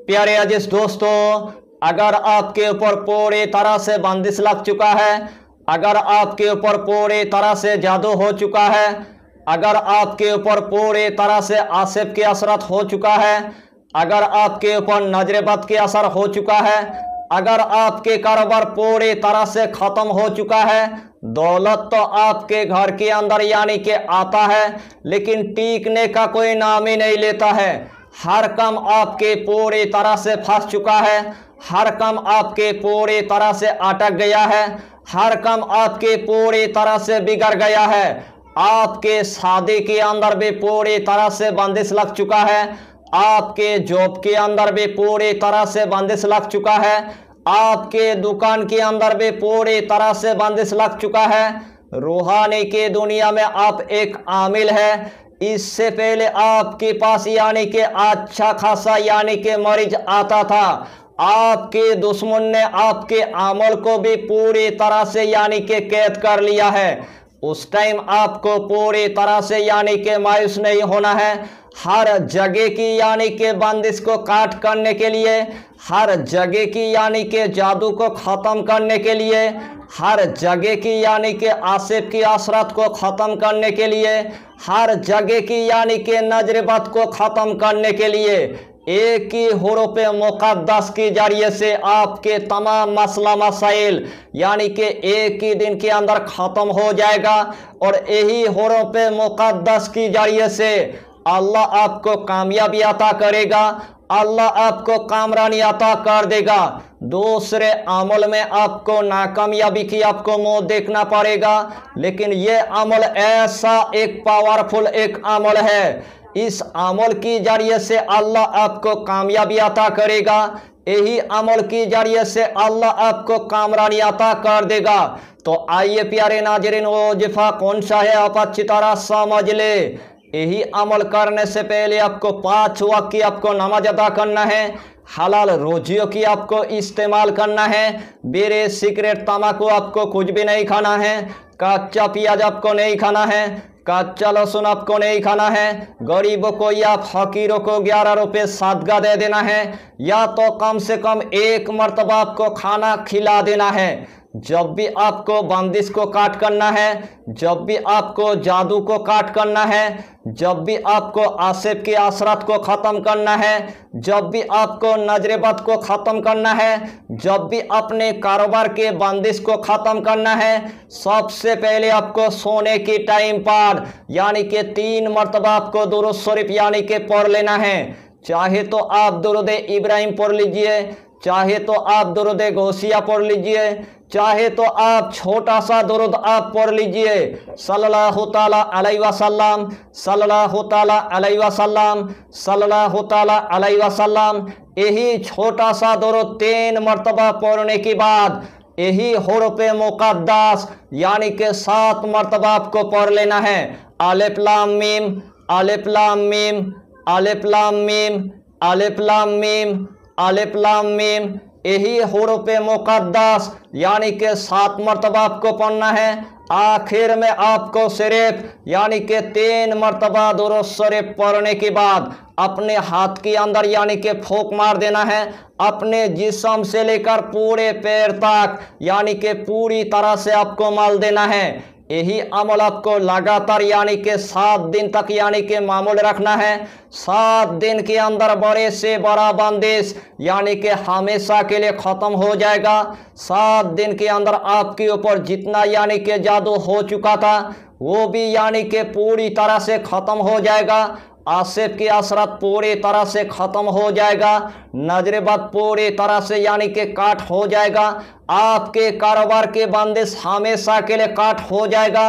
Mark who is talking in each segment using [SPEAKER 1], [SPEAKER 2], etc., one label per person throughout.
[SPEAKER 1] प्यारे अजीज दोस्तों, अगर आपके ऊपर पूरी तरह से बंदिश लग चुका है, अगर आपके ऊपर पूरी तरह से जादू हो चुका है, अगर आपके ऊपर पूरी तरह से आसिफ की असरत हो चुका है, अगर आपके ऊपर नजर बद की असर हो चुका है, अगर आपके कारोबार पूरी तरह से खत्म हो चुका है, दौलत तो आपके घर के अंदर यानी कि आता है लेकिन टीकने का कोई नाम ही नहीं लेता है। हर काम आपके पूरी तरह से फंस चुका है, हर काम आपके पूरी तरह से अटक गया है, हर काम आपके पूरी तरह से बिगड़ गया है। आपके शादी के अंदर भी पूरी तरह से बंदिश लग चुका है, आपके जॉब के अंदर भी पूरी तरह से बंदिश लग चुका है, आपके दुकान के अंदर भी पूरी तरह से बंदिश लग चुका है। रूहानी की दुनिया में आप एक आमिल है, इससे पहले आपके पास यानी कि अच्छा खासा यानी कि मरीज आता था। आपके दुश्मन ने आपके अमल को भी पूरी तरह से यानी कि कैद कर लिया है। उस टाइम आपको पूरी तरह से यानी कि मायूस नहीं होना है। हर जगह की यानी कि बंदिश को काट करने के लिए, हर जगह की यानी कि जादू को ख़त्म करने के लिए, हर जगह की यानी कि आसिफ की असरत को ख़त्म करने के लिए, हर जगह की यानी कि नजरबद को ख़त्म करने के लिए एक ही हुरूफ मुक़द्दस के जरिए से आपके तमाम मसला मसाइल यानी कि एक ही दिन के अंदर ख़त्म हो जाएगा। और यही हुरूफ मुक़द्दस के जरिए से अल्लाह आपको कामयाबी अता करेगा, अल्लाह आपको कामरानी अता कर देगा। दूसरे अमल में आपको नाकामयाबी की आपको मुंह देखना पड़ेगा, लेकिन ये अमल ऐसा एक पावरफुल एक अमल है, इस अमल की जरिए से अल्लाह आपको कामयाबी अता करेगा, यही अमल की जरिए से अल्लाह आपको कामरानी अता कर देगा। तो आइए प्यारे नाज़रीन, वो वजीफा कौन सा है आप अच्छी तरह समझ ले। यही अमल करने से पहले आपको 5 वक्त की आपको नमाज अदा करना है, हलाल रोजियों की आपको इस्तेमाल करना है, बीड़ी सिगरेट तम्बाकू आपको कुछ भी नहीं खाना है, कच्चा प्याज आपको नहीं खाना है, कच्चा लहसुन आपको नहीं खाना है, गरीबों को या फकीरों को 11 रुपये सदका दे देना है, या तो कम से कम एक मरतबा आपको खाना खिला देना है। जब भी आपको बंदिश को काट करना है, जब भी आपको जादू को काट करना है, जब भी आपको आसिफ की असरत को ख़त्म करना है, जब भी आपको नजरबद को ख़त्म करना है, जब भी अपने कारोबार के बंदिश को ख़त्म करना है, सबसे पहले आपको सोने के टाइम पर यानी कि 3 मरतबा आपको दुरूद शरीफ यानी कि पढ़ लेना है। चाहे तो आप दुरूद इब्राहिम पढ़ लीजिए, चाहे तो आप दुरूद गौसिया पढ़ लीजिए, चाहे तो आप छोटा सा दुरूद आप पढ़ लीजिए, सल्लल्लाहु ताला अलैहि वसल्लम, सल्लल्लाहु ताला अलैहि वसल्लम, सल्लल्लाहु ताला अलैहि वसल्लम। यही छोटा सा दुरूद 3 मरतबा पढ़ने के बाद यही हुरूफ मुक़द्दस यानी कि 7 मरतबा आपको पढ़ लेना है। अलिफ लाम मीम, अलिफ लाम मीम, अलिफ लाम मीम, अलिफ लाम मीम, अलिफ लाम मीम। यही हुरूफ मुक़द्दस यानी कि 7 मरतबा आपको पढ़ना है। आखिर में आपको सिर्फ यानी कि 3 मरतबा दुरूद शरीफ पढ़ने के बाद अपने हाथ के अंदर यानी कि फूंक मार देना है, अपने जिस्म से लेकर पूरे पैर तक यानी कि पूरी तरह से आपको मल देना है। यही अमल आपको लगातार यानी कि 7 दिन तक यानी कि मामूल रखना है। 7 दिन के अंदर बड़े से बड़ा बंदिश यानी कि हमेशा के लिए ख़त्म हो जाएगा। 7 दिन के अंदर आपके ऊपर जितना यानी कि जादू हो चुका था वो भी यानी कि पूरी तरह से ख़त्म हो जाएगा। आसिफ की असरत पूरी तरह से ख़त्म हो जाएगा, नजरबद पूरी तरह से यानी कि काट हो जाएगा, आपके कारोबार के बंदिश हमेशा के लिए काट हो जाएगा,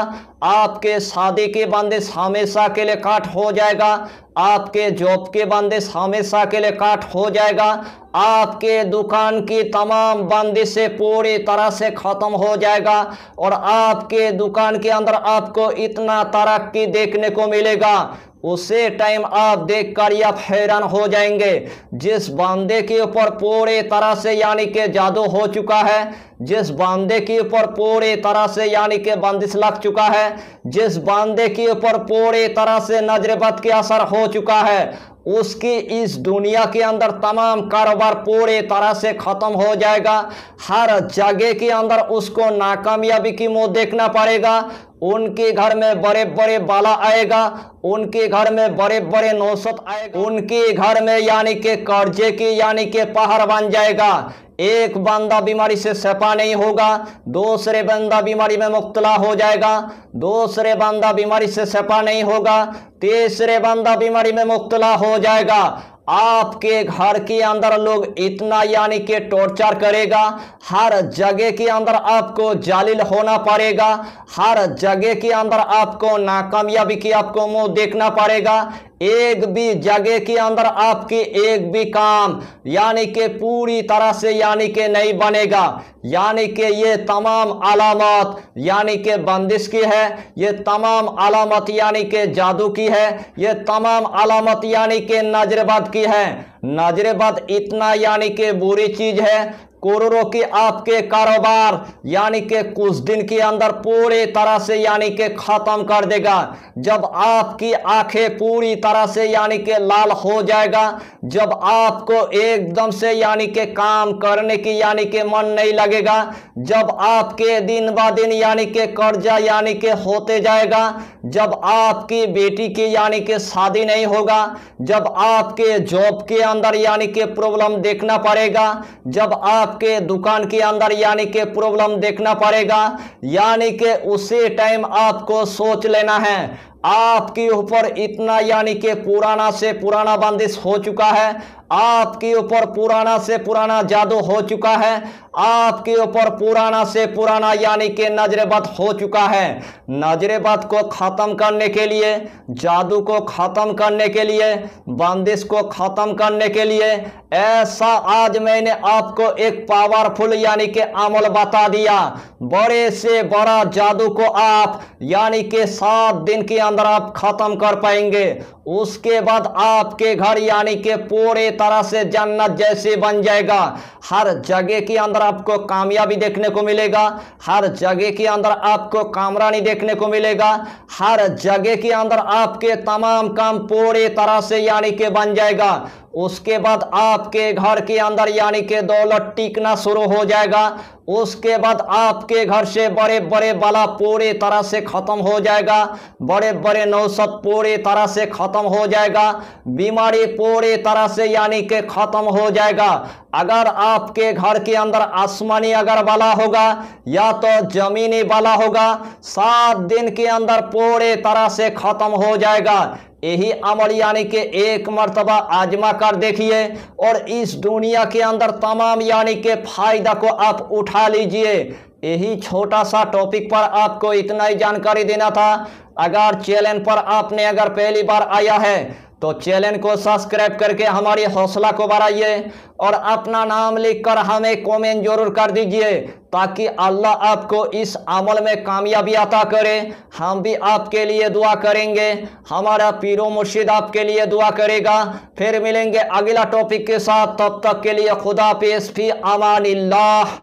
[SPEAKER 1] आपके शादी की बंदिश हमेशा के लिए काट हो जाएगा, आपके जॉब के बंदिश हमेशा के लिए काट हो जाएगा, आपके दुकान की तमाम बंदिशें पूरी तरह से ख़त्म हो जाएगा और आपके दुकान के अंदर आपको इतना तरक्की देखने को मिलेगा, उसे टाइम आप देखकर आप हैरान हो जाएंगे। जिस बंदे के ऊपर पूरी तरह से यानी कि जादू हो चुका है, जिस बंदे के ऊपर पूरी तरह से यानी कि बंदिश लग चुका है, जिस बंदे के ऊपर पूरी तरह से नजर बद के असर हो चुका है, उसकी इस दुनिया के अंदर तमाम कारोबार पूरी तरह से खत्म हो जाएगा। हर जगह के अंदर उसको नाकामयाबी की मुंह देखना पड़ेगा। उनके घर में बड़े बड़े बाला आएगा, उनके घर में बड़े बड़े नौसत आएगा, उनके घर में यानी कि कर्जे की यानी कि पहाड़ बन जाएगा। एक बंदा बीमारी से शफा नहीं होगा, दूसरे बंदा बीमारी में मुब्तला हो जाएगा, दूसरे बंदा बीमारी से शफा नहीं होगा, तीसरे बंदा बीमारी में मुब्तला हो जाएगा। आपके घर के अंदर लोग इतना यानी कि टॉर्चर करेगा, हर जगह के अंदर आपको जालिल होना पड़ेगा, हर जगह के अंदर आपको नाकामयाबी की आपको मुंह देखना पड़ेगा। एक भी जगह के अंदर आपकी एक भी काम यानी कि पूरी तरह से यानी कि नहीं बनेगा। यानी कि ये तमाम अलामत यानी कि बंदिश की है, ये तमाम अलामत यानी कि जादू की है, ये तमाम अलामत यानी कि नजरबद की है। नजरबद इतना यानी कि बुरी चीज है, करोड़ों की आपके कारोबार यानी कि कुछ दिन के अंदर पूरी तरह से यानी कि खत्म कर देगा। जब आपकी आंखें पूरी तरह से यानी कि लाल हो जाएगा, जब आपको एकदम से यानी कि काम करने की यानी कि मन नहीं लगेगा, जब आपके दिन ब दिन यानी कि कर्जा यानी कि होते जाएगा, जब आपकी बेटी की यानी कि शादी नहीं होगा, जब आपके जॉब के अंदर यानी कि प्रॉब्लम देखना पड़ेगा, जब आपके दुकान के अंदर यानी कि प्रॉब्लम देखना पड़ेगा, यानी कि उसी टाइम आपको सोच लेना है आपके ऊपर इतना यानी कि पुराना से पुराना बंदिश हो चुका है, आपके ऊपर पुराना से पुराना जादू हो चुका है, आपके ऊपर पुराना से पुराना यानी कि नजरबद हो चुका है। नजरबद को खत्म करने के लिए, जादू को खत्म करने के लिए, बंदिश को खत्म करने के लिए ऐसा आज मैंने आपको एक पावरफुल यानी कि अमल बता दिया। बड़े से बड़ा जादू को आप यानी कि 7 दिन के अंदर आप खत्म कर पाएंगे। उसके बाद आपके घर यानी कि पूरे तरह से जन्नत जैसे बन जाएगा। हर जगह के अंदर आपको कामयाबी देखने को मिलेगा, हर जगह के अंदर आपको कामरानी देखने को मिलेगा, हर जगह के अंदर आपके तमाम काम पूरी तरह से यानी कि बन जाएगा। उसके बाद आपके घर के अंदर यानी कि दौलत टिकना शुरू हो जाएगा। उसके बाद आपके घर से बड़े बड़े बला पूरी तरह से खत्म हो जाएगा, बड़े बड़े नौसत पूरी तरह से खत्म हो जाएगा, बीमारी पूरी तरह से यानी कि खत्म हो जाएगा। अगर आपके घर के अंदर आसमानी अगर बला होगा या तो जमीनी बला होगा, 7 दिन के अंदर पूरी तरह से खत्म हो जाएगा। यही अमल यानी कि एक मर्तबा आजमा कर देखिए और इस दुनिया के अंदर तमाम यानी कि फायदा को आप उठा लीजिए। यही छोटा सा टॉपिक पर आपको इतना ही जानकारी देना था। अगर चैनल पर आपने अगर पहली बार आया है तो चैनल को सब्सक्राइब करके हमारी हौसला को बढ़ाइए और अपना नाम लिखकर हमें कमेंट जरूर कर दीजिए ताकि अल्लाह आपको इस अमल में कामयाबी अता करे। हम भी आपके लिए दुआ करेंगे, हमारा पीरो मुर्शिद आपके लिए दुआ करेगा। फिर मिलेंगे अगला टॉपिक के साथ, तब तक के लिए खुदा हाफिज़, फी अमानिल्लाह।